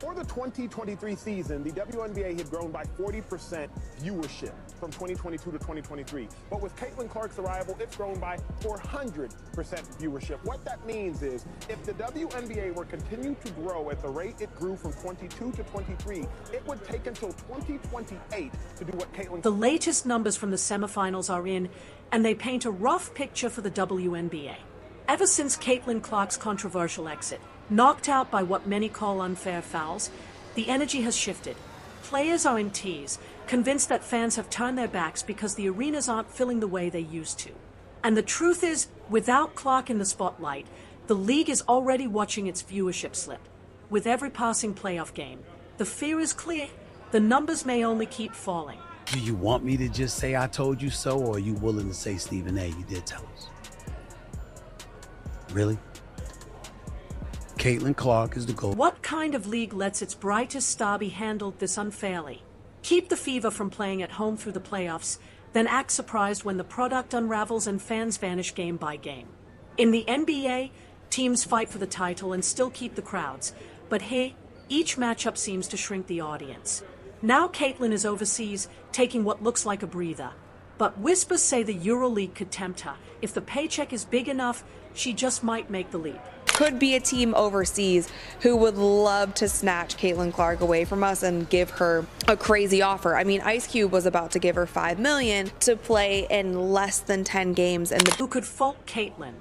For the 2023 season, the WNBA had grown by 40% viewership from 2022 to 2023. But with Caitlin Clark's arrival, it's grown by 400% viewership. What that means is if the WNBA were continue to grow at the rate it grew from 22 to 23, it would take until 2028 to do what Caitlin... The latest numbers from the semifinals are in, and they paint a rough picture for the WNBA. Ever since Caitlin Clark's controversial exit, knocked out by what many call unfair fouls, the energy has shifted. Players are in tears, convinced that fans have turned their backs because the arenas aren't filling the way they used to. And the truth is, without Clark in the spotlight, the league is already watching its viewership slip. With every passing playoff game, the fear is clear. The numbers may only keep falling. Do you want me to just say I told you so, or are you willing to say, Stephen A., you did tell us? Really? Caitlin Clark is the goal. What kind of league lets its brightest star be handled this unfairly? Keep the fever from playing at home through the playoffs, then act surprised when the product unravels and fans vanish game by game. In the NBA, teams fight for the title and still keep the crowds, but here, each matchup seems to shrink the audience. Now Caitlin is overseas, taking what looks like a breather. But whispers say the EuroLeague could tempt her. If the paycheck is big enough, she just might make the leap. Could be a team overseas who would love to snatch Caitlin Clark away from us and give her a crazy offer. I mean, Ice Cube was about to give her $5 million to play in less than 10 games. And who could fault Caitlin?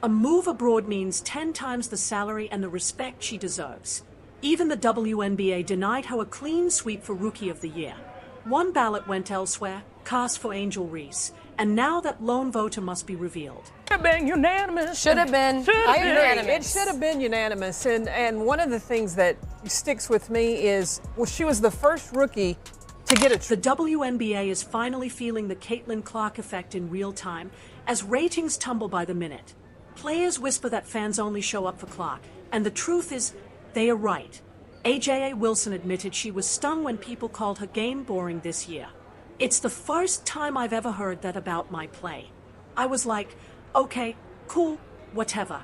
A move abroad means 10 times the salary and the respect she deserves. Even the WNBA denied her a clean sweep for Rookie of the Year. One ballot went elsewhere, cast for Angel Reese, and now that lone voter must be revealed. Should have been unanimous. Should have been. I agree. Unanimous. It should have been unanimous. And one of the things that sticks with me is, well, she was the first rookie to get a... The WNBA is finally feeling the Caitlin Clark effect in real time as ratings tumble by the minute. Players whisper that fans only show up for Clark, and the truth is, they are right. AJA Wilson admitted she was stung when people called her game boring this year. It's the first time I've ever heard that about my play. I was like, okay, cool, whatever.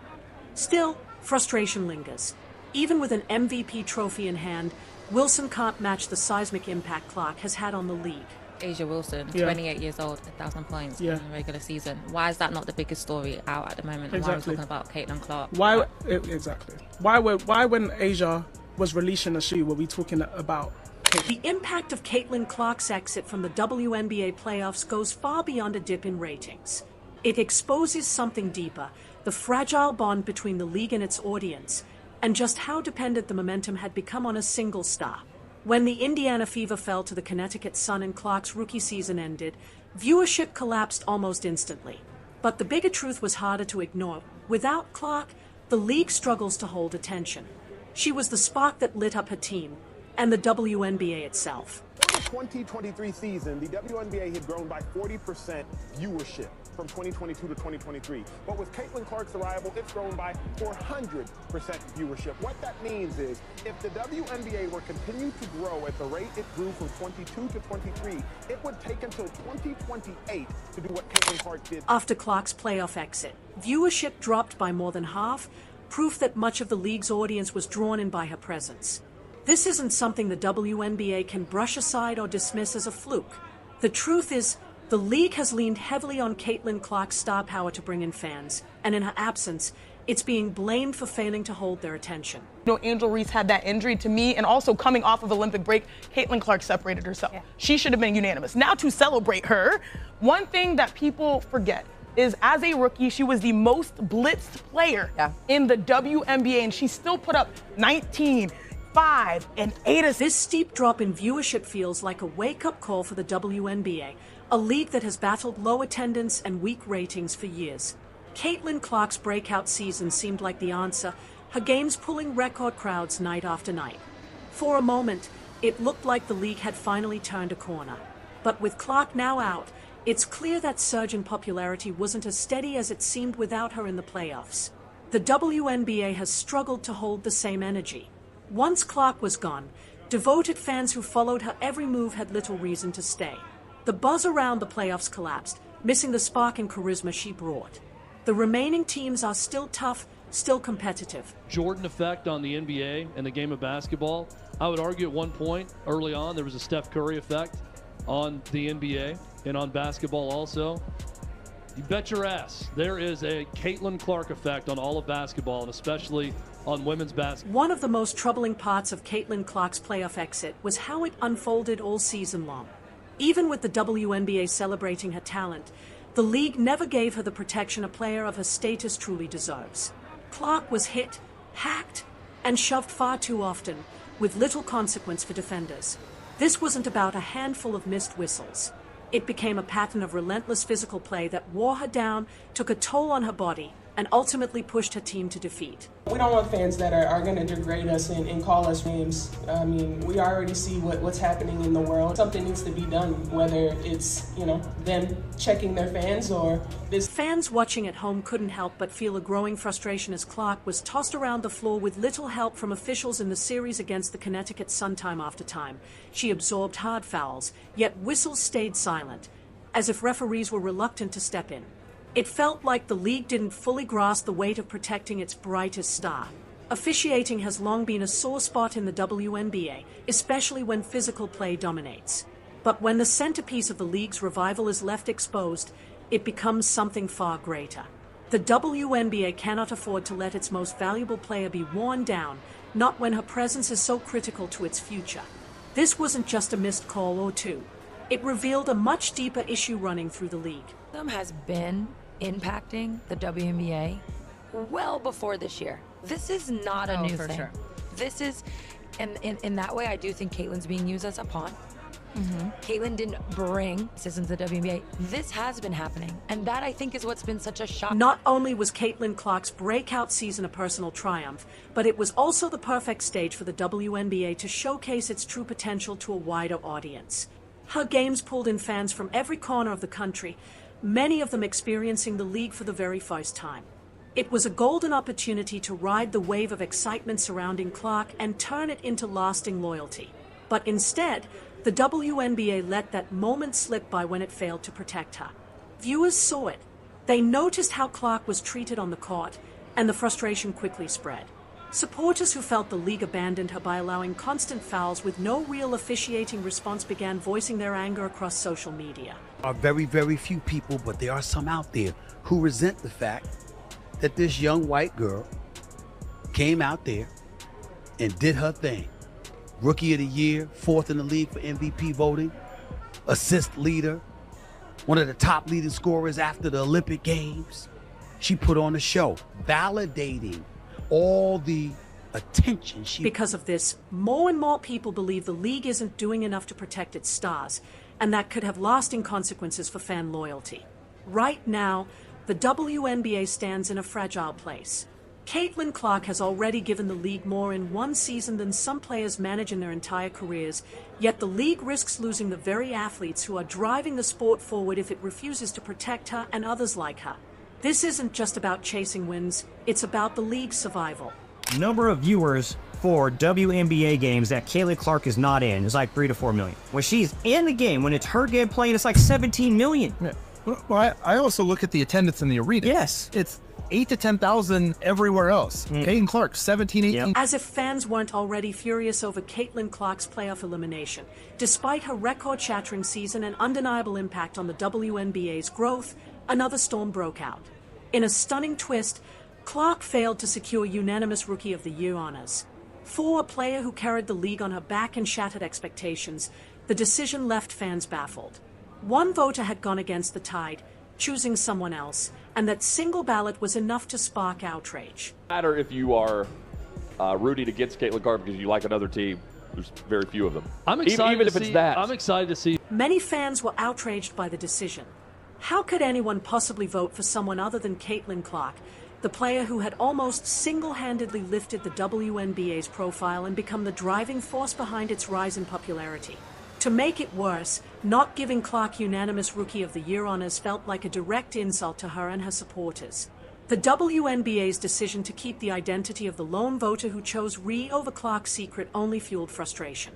Still, frustration lingers. Even with an MVP trophy in hand, Wilson can't match the seismic impact Clark has had on the league. Asia Wilson, 28 years old, 1,000 points in the regular season. Why is that not the biggest story out at the moment? Exactly. Why are we talking about Caitlin Clark? Why exactly? Why when Asia was releasing a shoe were we talking about Caitlin? The impact of Caitlin Clark's exit from the WNBA playoffs goes far beyond a dip in ratings. It exposes something deeper, the fragile bond between the league and its audience, and just how dependent the momentum had become on a single star. When the Indiana Fever fell to the Connecticut Sun and Clark's rookie season ended, viewership collapsed almost instantly. But the bigger truth was harder to ignore. Without Clark, the league struggles to hold attention. She was the spark that lit up her team, and the WNBA itself. For the 2023 season, the WNBA had grown by 40% viewership from 2022 to 2023. But with Caitlin Clark's arrival, it's grown by 400% viewership. What that means is, if the WNBA were continue to grow at the rate it grew from 22 to 23, it would take until 2028 to do what Caitlin Clark did. After Clark's playoff exit, viewership dropped by more than half, proof that much of the league's audience was drawn in by her presence. This isn't something the WNBA can brush aside or dismiss as a fluke. The truth is, the league has leaned heavily on Caitlin Clark's star power to bring in fans, and in her absence, it's being blamed for failing to hold their attention. You know, Angel Reese had that injury to me, and also coming off of Olympic break, Caitlin Clark separated herself. Yeah. She should have been unanimous. Now to celebrate her, one thing that people forget is as a rookie, she was the most blitzed player in the WNBA, and she still put up 19, 5, and 8 assists. This steep drop in viewership feels like a wake-up call for the WNBA, a league that has battled low attendance and weak ratings for years. Caitlin Clark's breakout season seemed like the answer, her games pulling record crowds night after night. For a moment, it looked like the league had finally turned a corner. But with Clark now out, it's clear that surge in popularity wasn't as steady as it seemed without her in the playoffs. The WNBA has struggled to hold the same energy. Once Clark was gone, devoted fans who followed her every move had little reason to stay. The buzz around the playoffs collapsed, missing the spark and charisma she brought. The remaining teams are still tough, still competitive. Jordan effect on the NBA and the game of basketball. I would argue at one point early on there was a Steph Curry effect on the NBA and on basketball also. You bet your ass there is a Caitlin Clark effect on all of basketball, and especially on women's basketball. One of the most troubling parts of Caitlin Clark's playoff exit was how it unfolded all season long. Even with the WNBA celebrating her talent, the league never gave her the protection a player of her status truly deserves. Clark was hit, hacked, and shoved far too often, with little consequence for defenders. This wasn't about a handful of missed whistles. It became a pattern of relentless physical play that wore her down, took a toll on her body, and ultimately pushed her team to defeat. We don't want fans that are going to degrade us and call us names. I mean, we already see what's happening in the world. Something needs to be done, whether it's, them checking their fans or this. Fans watching at home couldn't help but feel a growing frustration as Clark was tossed around the floor with little help from officials in the series against the Connecticut Sun time after time. She absorbed hard fouls, yet whistles stayed silent, as if referees were reluctant to step in. It felt like the league didn't fully grasp the weight of protecting its brightest star. Officiating has long been a sore spot in the WNBA, especially when physical play dominates. But when the centerpiece of the league's revival is left exposed, it becomes something far greater. The WNBA cannot afford to let its most valuable player be worn down, not when her presence is so critical to its future. This wasn't just a missed call or two. It revealed a much deeper issue running through the league. Has been impacting the WNBA well before this year. This is not a new thing. Sure. This is, and in that way, I do think Caitlin's being used as a pawn. Caitlin didn't bring citizens to the WNBA. This has been happening, and that I think is what's been such a shock. Not only was Caitlin Clark's breakout season a personal triumph, but it was also the perfect stage for the WNBA to showcase its true potential to a wider audience. Her games pulled in fans from every corner of the country, many of them experiencing the league for the very first time. It was a golden opportunity to ride the wave of excitement surrounding Clark and turn it into lasting loyalty. But instead, the WNBA let that moment slip by when it failed to protect her. Viewers saw it. They noticed how Clark was treated on the court, and the frustration quickly spread. Supporters who felt the league abandoned her by allowing constant fouls with no real officiating response began voicing their anger across social media. Are very, very few people, but there are some out there who resent the fact that this young white girl came out there and did her thing. Rookie of the year, 4th in the league for MVP voting, assist leader, one of the top leading scorers after the Olympic Games. She put on a show, validating all the attention she... Because of this, more and more people believe the league isn't doing enough to protect its stars, and that could have lasting consequences for fan loyalty. Right now, the WNBA stands in a fragile place. Caitlin Clark has already given the league more in one season than some players manage in their entire careers, yet the league risks losing the very athletes who are driving the sport forward if it refuses to protect her and others like her. This isn't just about chasing wins, it's about the league's survival. Number of viewers for WNBA games that Caitlin Clark is not in is like 3 to 4 million. When she's in the game, when it's her game playing, it's like 17 million. Yeah. Well, I also look at the attendance in the arena. Yes. It's 8 to 10,000 everywhere else. Caitlin Clark, 17, 18. Yep. As if fans weren't already furious over Caitlin Clark's playoff elimination. Despite her record-shattering season and undeniable impact on the WNBA's growth, another storm broke out. In a stunning twist, Clark failed to secure unanimous Rookie of the Year honors. For a player who carried the league on her back and shattered expectations, the decision left fans baffled. One voter had gone against the tide, choosing someone else, and that single ballot was enough to spark outrage. No matter if you are rooting against Caitlin Clark because you like another team, there's very few of them. I'm excited even if it's that. I'm excited to see. Many fans were outraged by the decision. How could anyone possibly vote for someone other than Caitlin Clark, the player who had almost single-handedly lifted the WNBA's profile and become the driving force behind its rise in popularity? To make it worse, not giving Clark unanimous Rookie of the Year honors felt like a direct insult to her and her supporters. The WNBA's decision to keep the identity of the lone voter who chose Rhee over Clark secret only fueled frustration.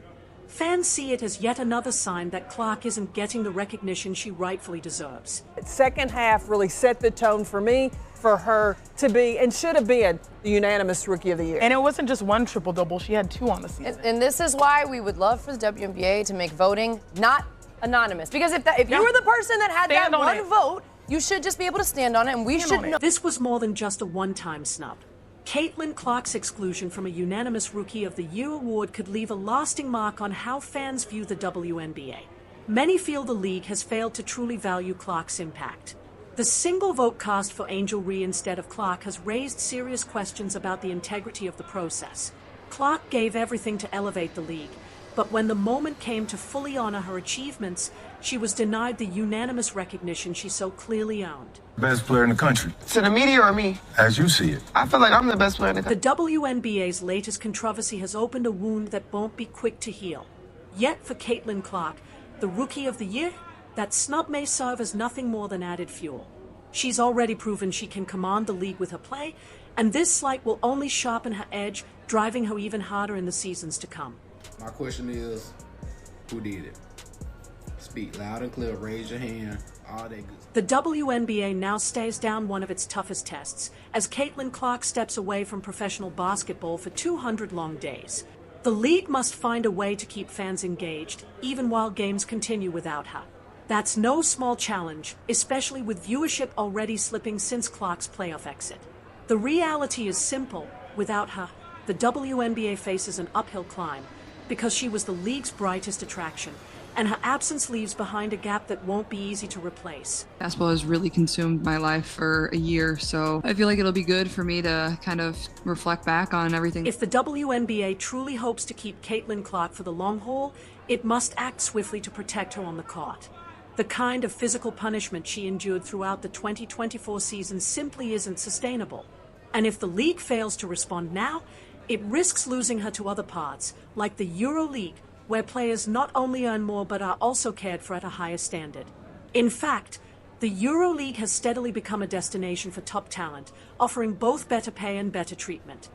Fans see it as yet another sign that Clark isn't getting the recognition she rightfully deserves. The second half really set the tone for me for her to be and should have been the unanimous Rookie of the Year. And it wasn't just one triple-double. She had 2 on the season. And this is why we would love for the WNBA to make voting not anonymous. Because if you were the person that had that one vote, you should just be able to stand on it, and we should know. This was more than just a one-time snub. Caitlin Clark's exclusion from a unanimous Rookie of the Year award could leave a lasting mark on how fans view the WNBA. Many feel the league has failed to truly value Clark's impact. The single vote cast for Angel Ree instead of Clark has raised serious questions about the integrity of the process. Clark gave everything to elevate the league, but when the moment came to fully honor her achievements, she was denied the unanimous recognition she so clearly earned. Best player in the country. To the media or me? As you see it. I feel like I'm the best player in the country. The WNBA's latest controversy has opened a wound that won't be quick to heal. Yet for Caitlin Clark, the Rookie of the Year, that snub may serve as nothing more than added fuel. She's already proven she can command the league with her play, and this slight will only sharpen her edge, driving her even harder in the seasons to come. My question is, who did it? Speak loud and clear, raise your hand, all that good. The WNBA now stares down one of its toughest tests, as Caitlin Clark steps away from professional basketball for 200 long days. The league must find a way to keep fans engaged, even while games continue without her. That's no small challenge, especially with viewership already slipping since Clark's playoff exit. The reality is simple. Without her, the WNBA faces an uphill climb, because she was the league's brightest attraction, and her absence leaves behind a gap that won't be easy to replace. Basketball has really consumed my life for a year, so I feel like it'll be good for me to kind of reflect back on everything. If the WNBA truly hopes to keep Caitlin Clark for the long haul, it must act swiftly to protect her on the court. The kind of physical punishment she endured throughout the 2024 season simply isn't sustainable. And if the league fails to respond now, it risks losing her to other paths, like the EuroLeague, where players not only earn more but are also cared for at a higher standard. In fact, the EuroLeague has steadily become a destination for top talent, offering both better pay and better treatment.